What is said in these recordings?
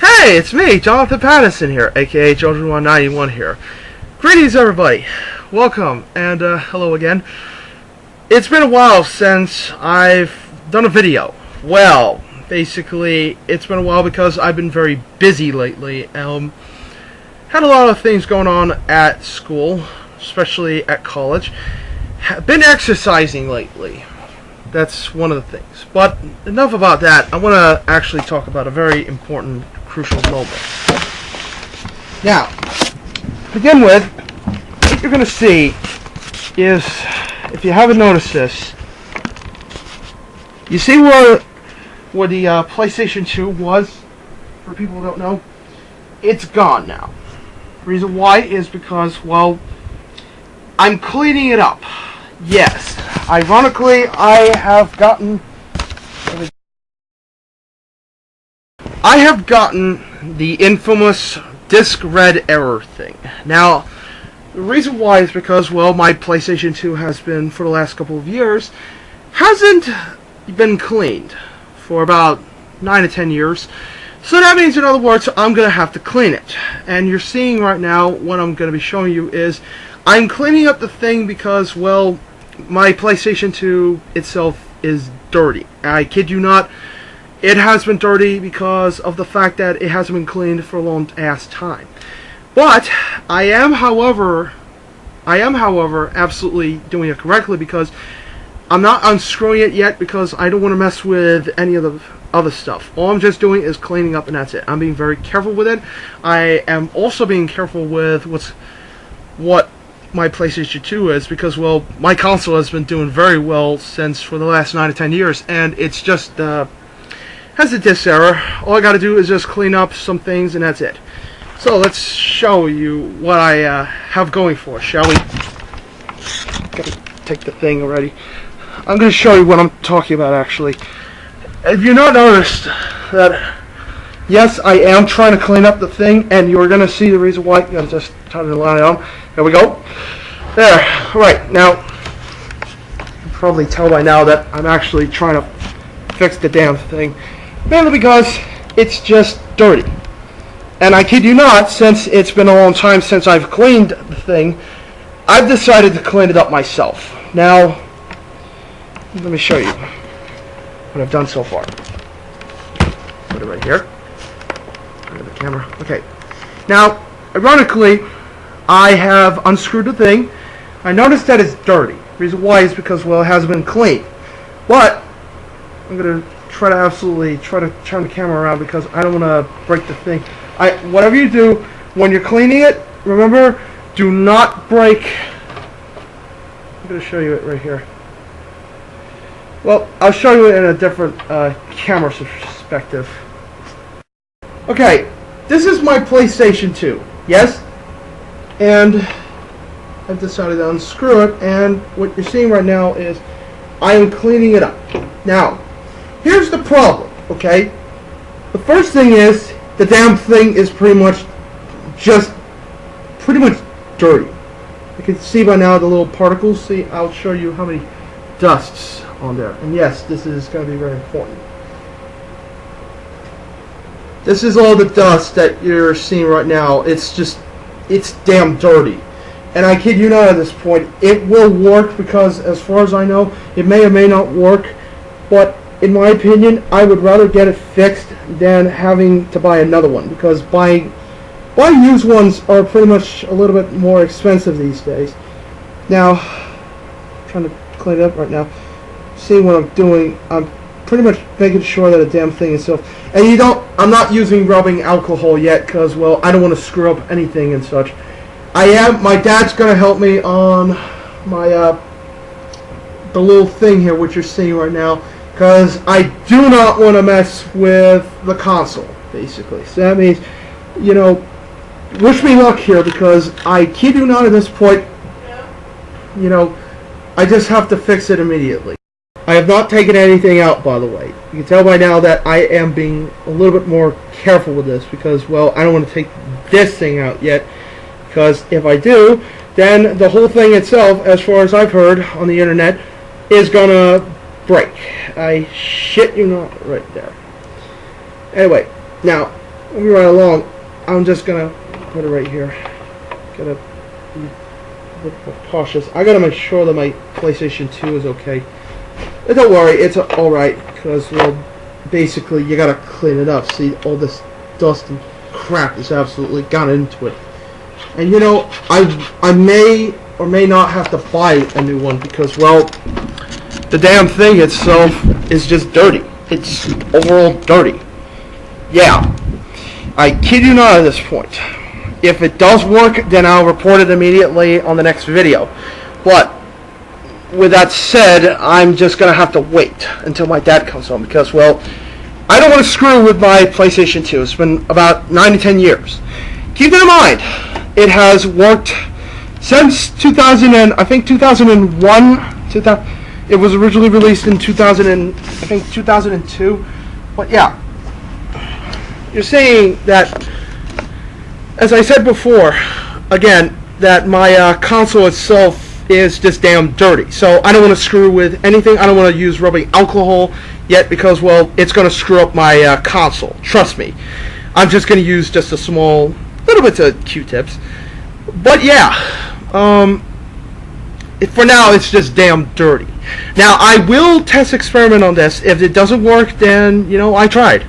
Hey, it's me, Jonathan Patterson here, aka Children191 here. Greetings, everybody. Welcome, and hello again. It's been a while since I've done a video. Well, basically, it's been a while because I've been very busy lately. Had a lot of things going on at school, especially at college. Been exercising lately. That's one of the things. But enough about that. I want to actually talk about a very important, crucial moment. Now, to begin with, what you're going to see is, if you haven't noticed this, you see where the PlayStation 2 was? For people who don't know, it's gone now. The reason why is because, well, I'm cleaning it up. Yes, ironically, I have gotten the infamous disk read error thing. Now, the reason why is because, well, my PlayStation 2 has been, for the last couple of years, hasn't been cleaned for about 9 to 10 years. So that means, in other words, I'm going to have to clean it. And you're seeing right now, what I'm going to be showing you is, I'm cleaning up the thing because, well, my PlayStation 2 itself is dirty. I kid you not, it has been dirty because of the fact that it hasn't been cleaned for a long ass time. But I am, however, absolutely doing it correctly because I'm not unscrewing it yet because I don't want to mess with any of the other stuff. All I'm just doing is cleaning up, and that's it. I'm being very careful with it. I am also being careful with what my PlayStation 2 is because, well, my console has been doing very well since for the last 9 to 10 years, and it's just has a disk error. All I gotta do is just clean up some things, and that's it. So let's show you what I have going for, shall we? Gotta take the thing already. I'm gonna show you what I'm talking about, actually. If you've not noticed that, yes, I am trying to clean up the thing, and you're gonna see the reason why. You gotta just turn the light on. There we go. There. Right. Now, you can probably tell by now that I'm actually trying to fix the damn thing. Mainly because it's just dirty. And I kid you not, since it's been a long time since I've cleaned the thing, I've decided to clean it up myself. Now, let me show you what I've done so far. Put it right here. Put the camera. Okay. Now, ironically, I have unscrewed the thing. I noticed that it's dirty. The reason why is because, well, it hasn't been cleaned. But I'm gonna try to turn the camera around because I don't want to break the thing. Whatever you do when you're cleaning it, remember, do not break. I'm gonna show you it right here. Well, I'll show you it in a different camera perspective. Okay, this is my PlayStation 2. Yes. And I've decided to unscrew it, and what you're seeing right now is I am cleaning it up. Now, here's the problem, okay? The first thing is the damn thing is pretty much dirty. You can see by now the little particles. See, I'll show you how many dusts on there. And yes, this is going to be very important. This is all the dust that you're seeing right now. It's damn dirty. And I kid you not, at this point, it will work because, as far as I know, it may or may not work. But in my opinion, I would rather get it fixed than having to buy another one, because buying used ones are pretty much a little bit more expensive these days. Now, I'm trying to clean it up right now. Seeing what I'm doing, I'm pretty much making sure that the damn thing is sealed. And I'm not using rubbing alcohol yet because, well, I don't want to screw up anything and such. My dad's going to help me on my, the little thing here, which you're seeing right now, because I do not want to mess with the console, basically. So that means, you know, wish me luck here, because I kid you not, at this point, you know, I just have to fix it immediately. I have not taken anything out, by the way. You can tell by now that I am being a little bit more careful with this because, well, I don't want to take this thing out yet. Because if I do, then the whole thing itself, as far as I've heard on the internet, is gonna break. I shit you not right there. Anyway, now, moving right along, I'm just gonna put it right here. Gotta be a bit more cautious. I gotta make sure that my PlayStation 2 is okay. But don't worry, it's alright, because, well, basically you gotta clean it up. See, all this dust and crap has absolutely gone into it. And you know, I may or may not have to buy a new one because, well, the damn thing itself is just dirty. It's overall dirty. Yeah, I kid you not at this point. If it does work, then I'll report it immediately on the next video. But with that said, I'm just gonna have to wait until my dad comes home because, well, I don't want to screw with my PlayStation 2. It's been about 9 to 10 years. Keep it in mind, it has worked since 2000 and I think 2001. It was originally released in 2002. But yeah, you're saying that, as I said before, again, that my console itself is just damn dirty. So I don't want to screw with anything. I don't want to use rubbing alcohol yet because, well, it's going to screw up my console. Trust me. I'm just going to use just a small little bit of Q-tips. But yeah, for now it's just damn dirty. Now I will test experiment on this. If it doesn't work, then, you know, I tried.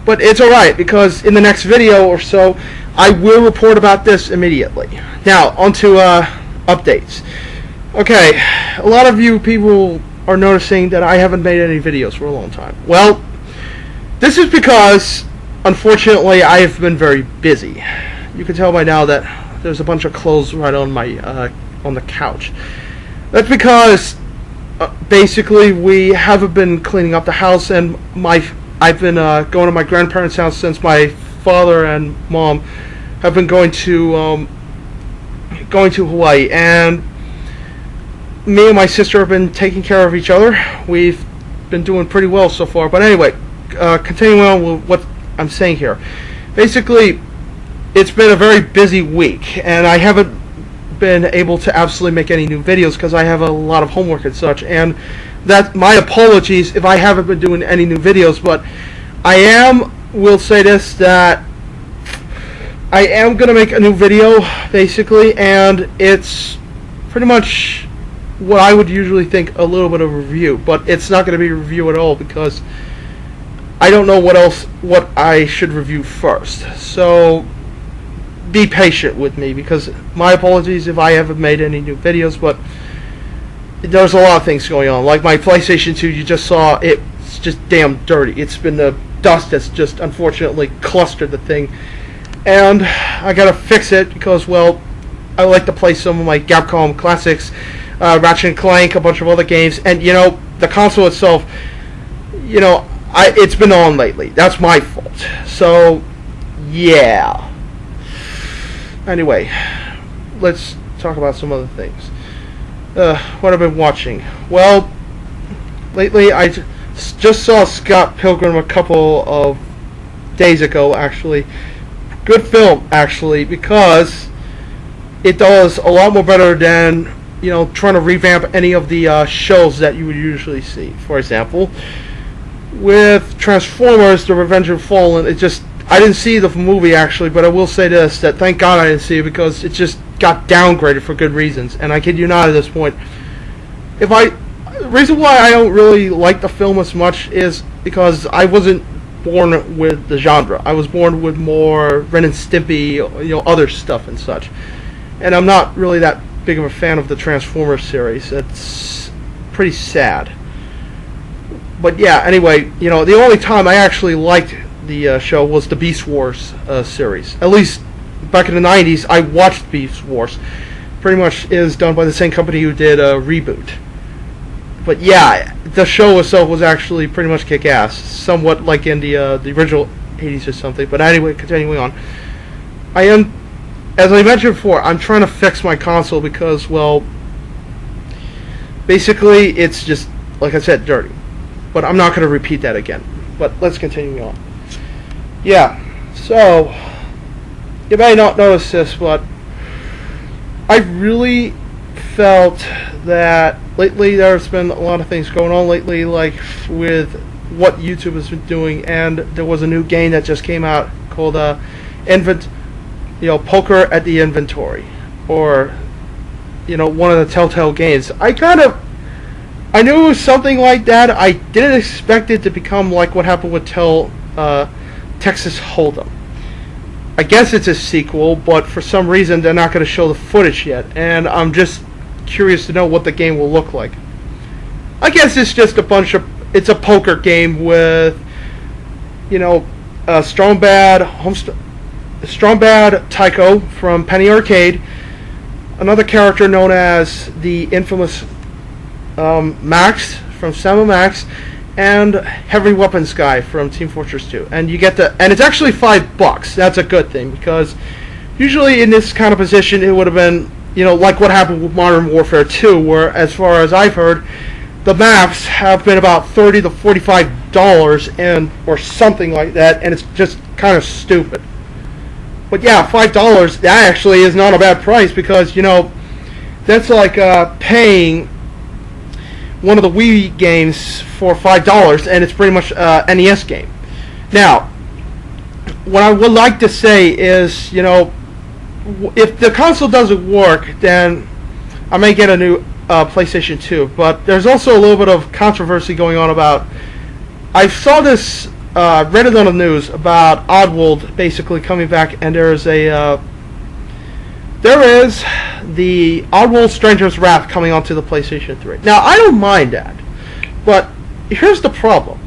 But it's alright because in the next video or so I will report about this immediately. Now onto updates. Okay, a lot of you people are noticing that I haven't made any videos for a long time. Well, this is because unfortunately I have been very busy. You can tell by now that there's a bunch of clothes right on my on the couch. That's because basically we haven't been cleaning up the house, and I've been going to my grandparents' house since my father and mom have been going to Hawaii, and me and my sister have been taking care of each other. We've been doing pretty well so far. But anyway, continuing on with what I'm saying here. Basically, it's been a very busy week, and I haven't been able to absolutely make any new videos because I have a lot of homework and such. And that, my apologies if I haven't been doing any new videos, but will say this, that I am going to make a new video, basically, and it's pretty much what I would usually think a little bit of a review, but it's not going to be a review at all because I don't know what I should review first. So be patient with me, because my apologies if I haven't made any new videos, but there's a lot of things going on. Like my PlayStation 2, you just saw, it's just damn dirty. It's been the dust that's just unfortunately clustered the thing, and I gotta fix it because, well, I like to play some of my Capcom classics, Ratchet and Clank, a bunch of other games, and you know, the console itself, you know, it's been on lately. That's my fault. So yeah. Anyway, let's talk about some other things. What I've been watching. Well, lately I just saw Scott Pilgrim a couple of days ago, actually. Good film, actually, because it does a lot more better than, you know, trying to revamp any of the shows that you would usually see. For example, with Transformers: The Revenge of the Fallen, I didn't see the movie actually, but I will say this, that thank God I didn't see it because it just got downgraded for good reasons, and I kid you not at this point. The reason why I don't really like the film as much is because I wasn't born with the genre. I was born with more Ren and Stimpy, you know, other stuff and such. And I'm not really that big of a fan of the Transformers series. It's pretty sad. But yeah, anyway, you know, the only time I actually liked the show was the Beast Wars series. At least back in the 90s, I watched Beast Wars. Pretty much is done by the same company who did Reboot. But yeah, the show itself was actually pretty much kick-ass. Somewhat like in the original 80s or something. But anyway, continuing on. As I mentioned before, I'm trying to fix my console because, well, basically it's just, like I said, dirty. But I'm not going to repeat that again. But let's continue on. Yeah, so you may not notice this, but I really felt that lately there's been a lot of things going on lately, like with what YouTube has been doing, and there was a new game that just came out called Poker at the Inventory, or one of the Telltale games. I knew it was something like that. I didn't expect it to become like what happened with Texas Hold'em. I guess it's a sequel, but for some reason they're not going to show the footage yet, and I'm just curious to know what the game will look like. I guess it's just it's a poker game with, Strong Bad Tycho from Penny Arcade, another character known as the infamous Max from Sam & Max, and Heavy Weapons Guy from Team Fortress 2. And you get and it's actually $5. That's a good thing, because usually in this kind of position it would have been, like what happened with Modern Warfare 2, where, as far as I've heard, the maps have been about $30 to $45 or something like that, and it's just kind of stupid. But yeah, $5, that actually is not a bad price, because, that's like paying one of the Wii games for $5, and it's pretty much an NES game. Now, what I would like to say is, if the console doesn't work, then I may get a new PlayStation 2. But there's also a little bit of controversy going on about... I saw this, read it on the news, about Oddworld basically coming back, and there is the Oddworld Stranger's Wrath coming onto the PlayStation 3. Now, I don't mind that, but here's the problem.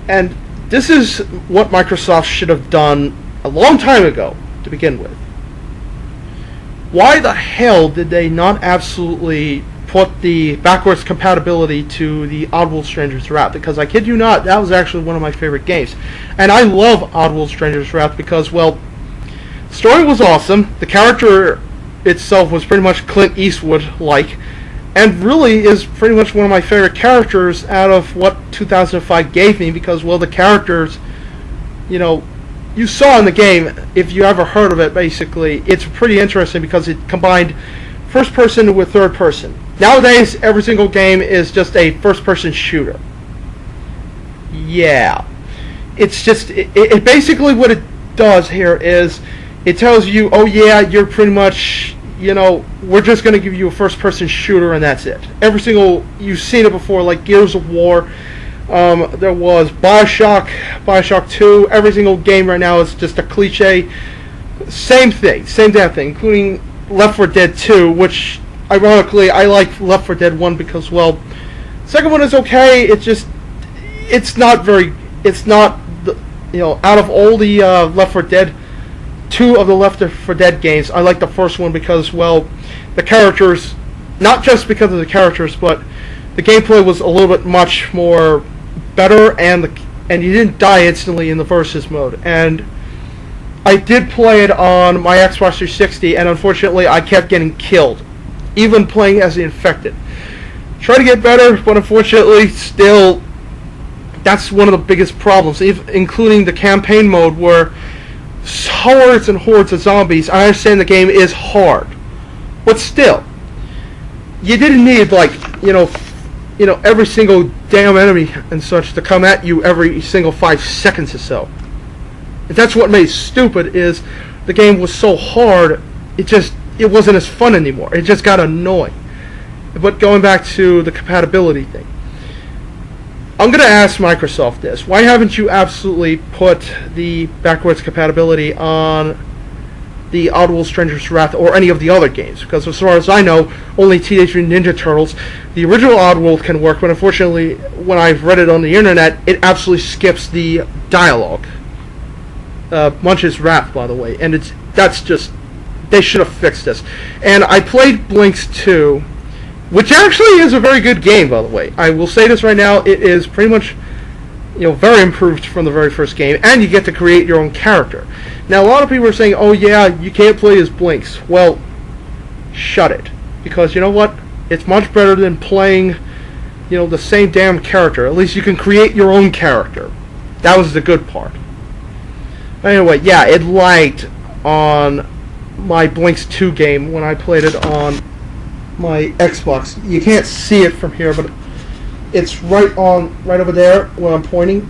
And this is what Microsoft should have done a long time ago to begin with. Why the hell did they not absolutely put the backwards compatibility to the Oddworld Stranger's Wrath? Because I kid you not, that was actually one of my favorite games. And I love Oddworld Stranger's Wrath because, well, the story was awesome, the character itself was pretty much Clint Eastwood-like, and really is pretty much one of my favorite characters out of what 2005 gave me, because, well, the characters, you saw in the game, if you ever heard of it, basically, it's pretty interesting because it combined first person with third person. Nowadays, every single game is just a first person shooter. Yeah. It's just, it basically what it does here is, it tells you, oh yeah, you're pretty much, we're just going to give you a first-person shooter and that's it. Every single, you've seen it before, like Gears of War, there was Bioshock 2, every single game right now is just a cliche. Same thing, same damn thing, including Left 4 Dead 2, which, ironically, I like Left 4 Dead 1 because, well, second one is okay, it's not, out of all the Left 4 Dead, 2 of the Left 4 Dead games, I like the first one because, well, the characters, not just because of the characters, but the gameplay was a little bit much more better, and you didn't die instantly in the versus mode. And I did play it on my Xbox 360, and unfortunately I kept getting killed, even playing as the infected. Try to get better, but unfortunately still, that's one of the biggest problems, including the campaign mode where hordes and hordes of zombies. I understand the game is hard, but still, you didn't need, like, every single damn enemy and such to come at you every single 5 seconds or so. And that's what made it stupid, is the game was so hard, it wasn't as fun anymore. It just got annoying. But going back to the compatibility thing, I'm going to ask Microsoft this. Why haven't you absolutely put the backwards compatibility on the Oddworld Stranger's Wrath or any of the other games? Because as far as I know, only Teenage Mutant Ninja Turtles, the original Oddworld, can work, but unfortunately, when I've read it on the internet, it absolutely skips the dialogue. Munch's Wrath, by the way, and that's just, they should have fixed this. And I played Blinks 2, which actually is a very good game, by the way. I will say this right now, it is pretty much, very improved from the very first game, and you get to create your own character. Now, a lot of people are saying, oh yeah, you can't play as Blinks. Well, shut it. Because you know what? It's much better than playing, the same damn character. At least you can create your own character. That was the good part. Anyway, yeah, it lagged on my Blinks 2 game when I played it on my Xbox. You can't see it from here, but it's right over there where I'm pointing.